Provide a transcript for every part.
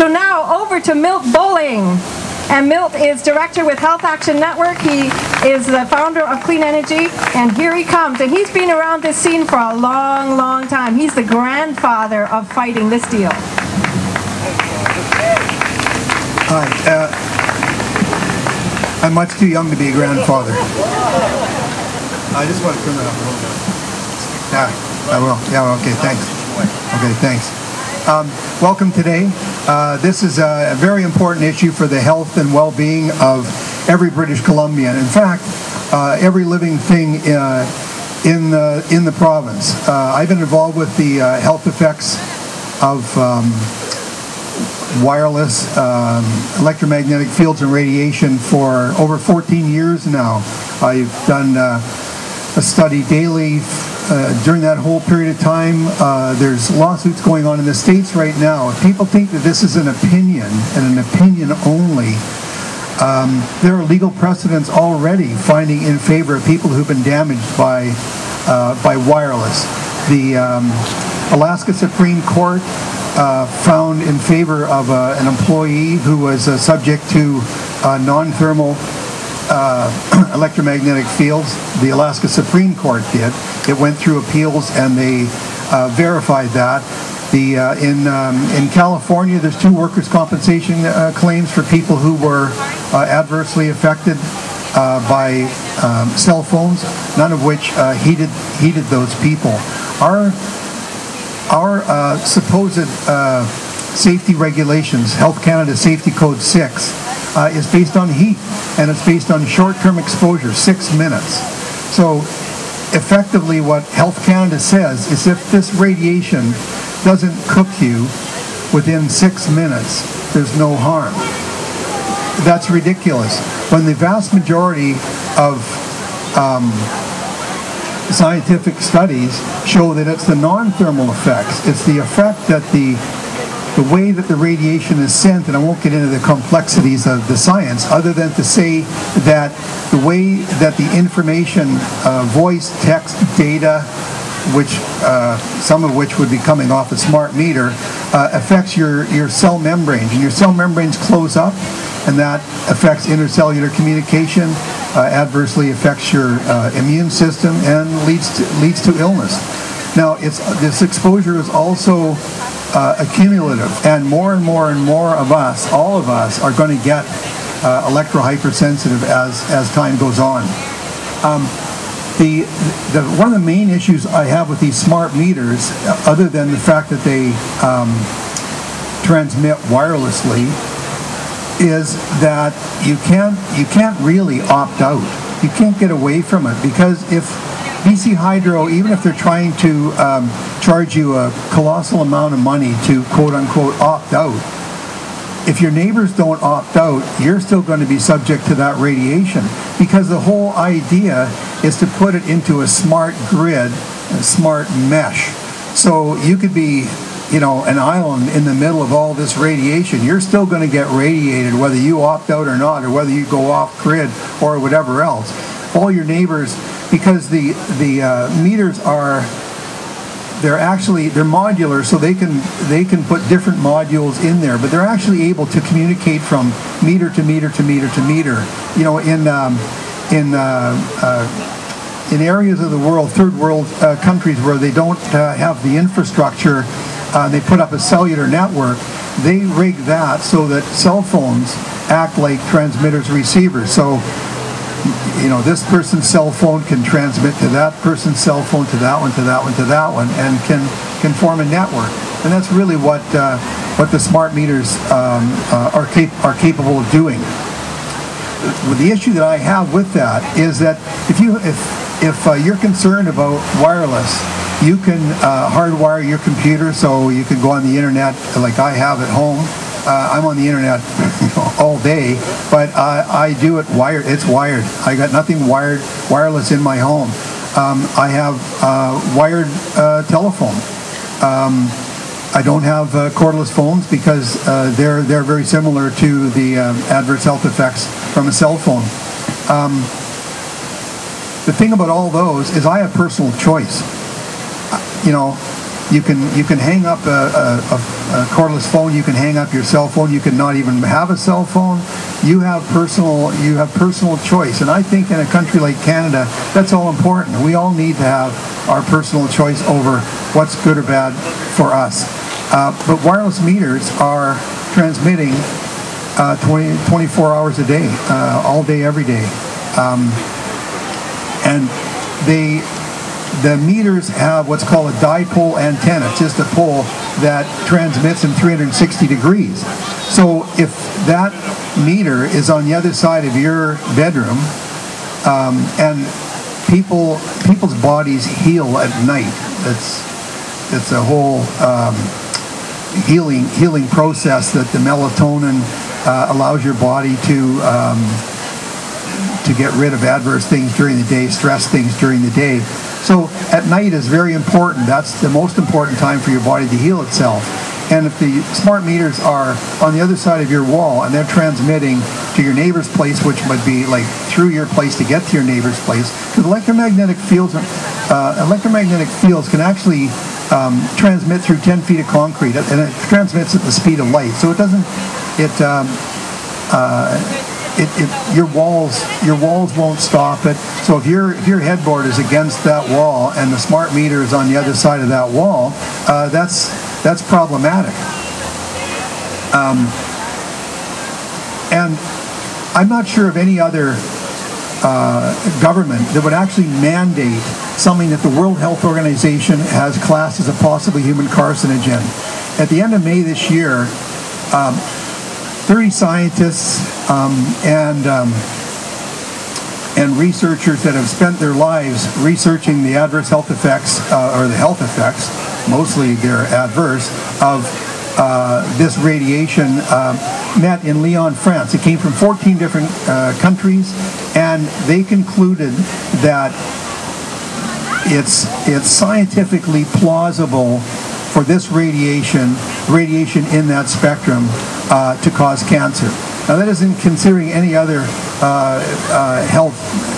So now over to Milt Bowling. And Milt is director with Health Action Network. He is the founder of Clean Energy, and here he comes. And he's been around this scene for a long, long time. He's the grandfather of fighting this deal. Hi. I'm much too young to be a grandfather. I just want to turn that up a little bit. Yeah, I will. Yeah, okay, thanks. Okay, thanks. Welcome today. This is a very important issue for the health and well-being of every British Columbian. In fact, every living thing in the province. I've been involved with the health effects of wireless, electromagnetic fields and radiation for over 14 years now. I've done a study daily. During that whole period of time, there's lawsuits going on in the States right now. If people think that this is an opinion, and an opinion only, there are legal precedents already finding in favor of people who've been damaged by wireless. The Alaska Supreme Court found in favor of an employee who was subject to non-thermal electromagnetic fields. The Alaska Supreme Court did. It went through appeals and they verified that. In California, there's 2 workers' compensation claims for people who were adversely affected by cell phones, none of which heeded those people. Our supposed safety regulations, Health Canada Safety Code 6, is based on heat, and it's based on short-term exposure, 6 minutes. So effectively what Health Canada says is if this radiation doesn't cook you within 6 minutes, there's no harm. That's ridiculous. When the vast majority of scientific studies show that it's the non-thermal effects, it's the effect that the way that the radiation is sent, and I won't get into the complexities of the science, other than to say that the way that the information, voice, text, data, which some of which would be coming off a smart meter, affects your cell membranes, and your cell membranes close up, and that affects intercellular communication, adversely affects your immune system, and leads to illness. Now, this exposure is also accumulative, and more of us, all of us, are going to get electro-hypersensitive as time goes on. One of the main issues I have with these smart meters, other than the fact that they transmit wirelessly, is that you can't really opt out. You can't get away from it, because if BC Hydro, even if they're trying to charge you a colossal amount of money to quote-unquote opt out, if your neighbors don't opt out, you're still going to be subject to that radiation, because the whole idea is to put it into a smart grid, a smart mesh. So you could be, an island in the middle of all this radiation. You're still going to get radiated whether you opt out or not, or whether you go off grid or whatever else. All your neighbors, because the meters they're modular, so they can put different modules in there, but they're actually able to communicate from meter to meter to meter to meter. In areas of the world, third world countries where they don't have the infrastructure, they put up a cellular network. They rig that so that cell phones act like transmitters, receivers. So this person's cell phone can transmit to that person's cell phone, to that one, to that one, to that one, and can form a network. And that's really what the smart meters are capable of doing. The issue that I have with that is that if you're concerned about wireless, you can hardwire your computer so you can go on the internet like I have at home. I'm on the internet all day, but I do it wired. It's wired. I got nothing wireless in my home. I have wired telephone. I don't have cordless phones because they're very similar to the adverse health effects from a cell phone. The thing about all those is I have personal choice. You can hang up a cordless phone. You can hang up your cell phone. You can not even have a cell phone. You have personal choice. And I think in a country like Canada, that's all important. We all need to have our personal choice over what's good or bad for us. But wireless meters are transmitting 24 hours a day, all day, every day. And the meters have what's called a dipole antenna. It's just a pole that transmits in 360 degrees. So if that meter is on the other side of your bedroom, and people's bodies heal at night. It's a whole healing process that the melatonin allows your body to get rid of adverse things during the day, stress things during the day. So at night is very important. That's the most important time for your body to heal itself. And if the smart meters are on the other side of your wall and they're transmitting to your neighbor's place, which would be like through your place to get to your neighbor's place, because electromagnetic fields can actually transmit through 10 feet of concrete, and it transmits at the speed of light. So it doesn't, your walls won't stop it. So if your headboard is against that wall and the smart meter is on the other side of that wall, that's problematic. And I'm not sure of any other government that would actually mandate something that the World Health Organization has classed as a possibly human carcinogen. At the end of May this year, 30 scientists and researchers that have spent their lives researching the adverse health effects, or the health effects, mostly they're adverse, of this radiation met in Lyon, France. It came from 14 different countries, and they concluded that it's scientifically plausible for this radiation in that spectrum to cause cancer. Now that isn't considering any other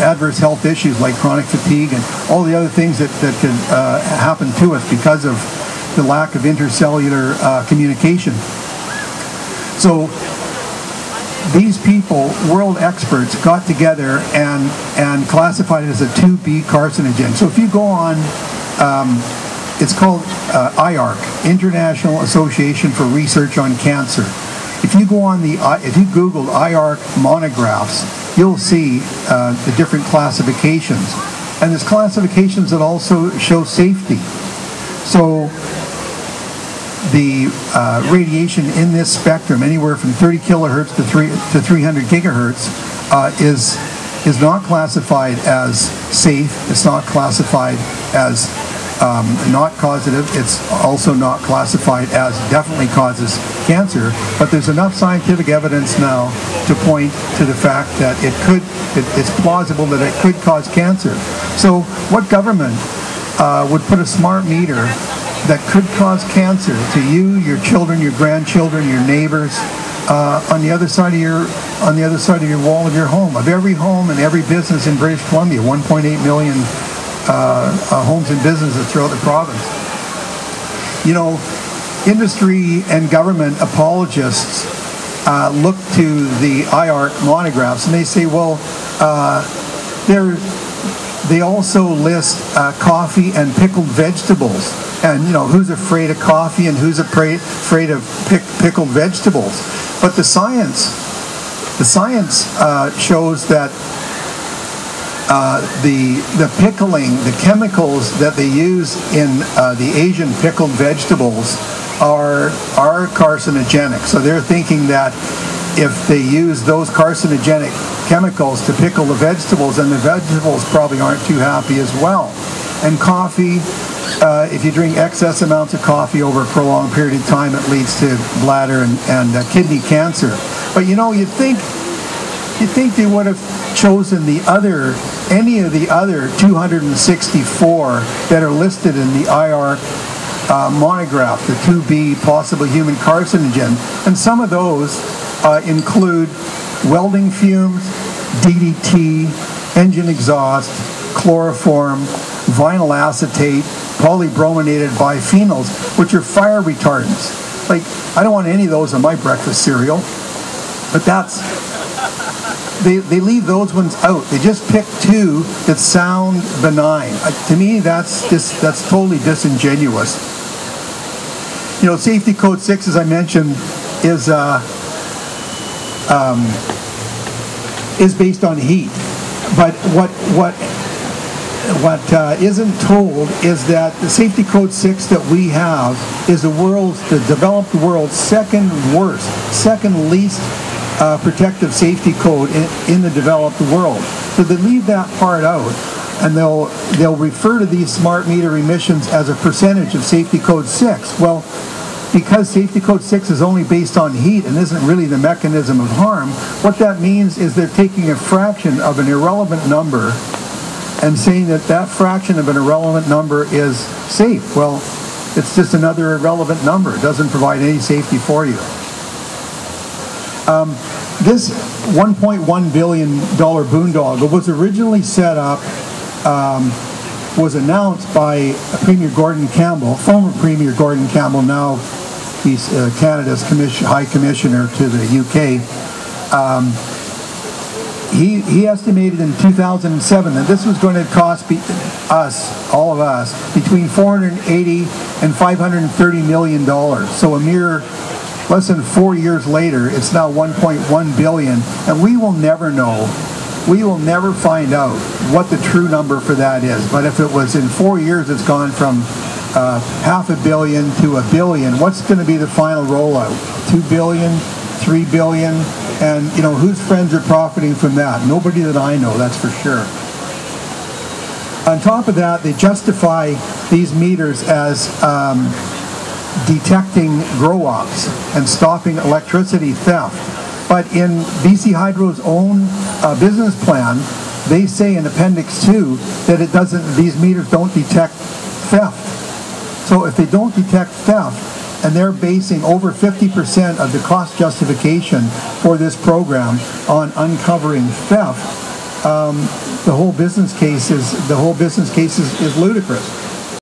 adverse health issues like chronic fatigue and all the other things that could happen to us because of the lack of intercellular communication. So these people, world experts, got together and classified it as a 2B carcinogen. So if you go on, it's called IARC, International Association for Research on Cancer. If you go on if you Google IARC monographs, you'll see the different classifications. And there's classifications that also show safety. So the radiation in this spectrum, anywhere from 30 kilohertz to 300 gigahertz, is not classified as safe. It's not classified as not causative. It's also not classified as definitely causes cancer. But there's enough scientific evidence now to point to the fact that it's plausible that it could cause cancer. So what government would put a smart meter that could cause cancer to you, your children, your grandchildren, your neighbors, on the other side of your wall of your home, of every home and every business in British Columbia, 1.8 million homes and businesses throughout the province. You know, industry and government apologists look to the IARC monographs and they say, well, they also list coffee and pickled vegetables. And, you know, who's afraid of coffee and who's afraid of pickled vegetables? But the science shows that the pickling, the chemicals that they use in the Asian pickled vegetables are carcinogenic. So they're thinking that if they use those carcinogenic chemicals to pickle the vegetables, then the vegetables probably aren't too happy as well. And coffee, if you drink excess amounts of coffee over a prolonged period of time, it leads to bladder and kidney cancer. But you know, you'd think they would have chosen any of the other 264 that are listed in the IARC monograph, the 2B possible human carcinogen, and some of those include welding fumes, DDT, engine exhaust, chloroform, vinyl acetate, polybrominated biphenyls, which are fire retardants. Like, I don't want any of those in my breakfast cereal, but they leave those ones out. They just pick two that sound benign. To me, that's totally disingenuous. You know, Safety Code 6, as I mentioned, is based on heat. But what isn't told is that the Safety Code 6 that we have is the developed world's second worst, second least protective safety code in the developed world. So they leave that part out, and they'll refer to these smart meter emissions as a percentage of Safety Code 6. Well, because Safety Code 6 is only based on heat and isn't really the mechanism of harm, what that means is they're taking a fraction of an irrelevant number and saying that fraction of an irrelevant number is safe. Well, it's just another irrelevant number. It doesn't provide any safety for you. This $1.1 billion boondoggle was originally set up, was announced by Premier Gordon Campbell, former Premier Gordon Campbell, now he's Canada's High Commissioner to the UK. He estimated in 2007 that this was going to cost all of us, between $480 and $530 million. So a mere less than 4 years later, it's now $1.1 billion, and we will never know. We will never find out what the true number for that is. But if it was in 4 years, it's gone from $500 million to $1 billion. What's going to be the final rollout? $2 billion, $3 billion, and you know, whose friends are profiting from that? Nobody that I know, that's for sure. On top of that, they justify these meters as detecting grow-ops and stopping electricity theft. But in BC Hydro's own business plan, they say in Appendix 2 that these meters don't detect theft. So if they don't detect theft, and they're basing over 50% of the cost justification for this program on uncovering theft, the whole business case is ludicrous.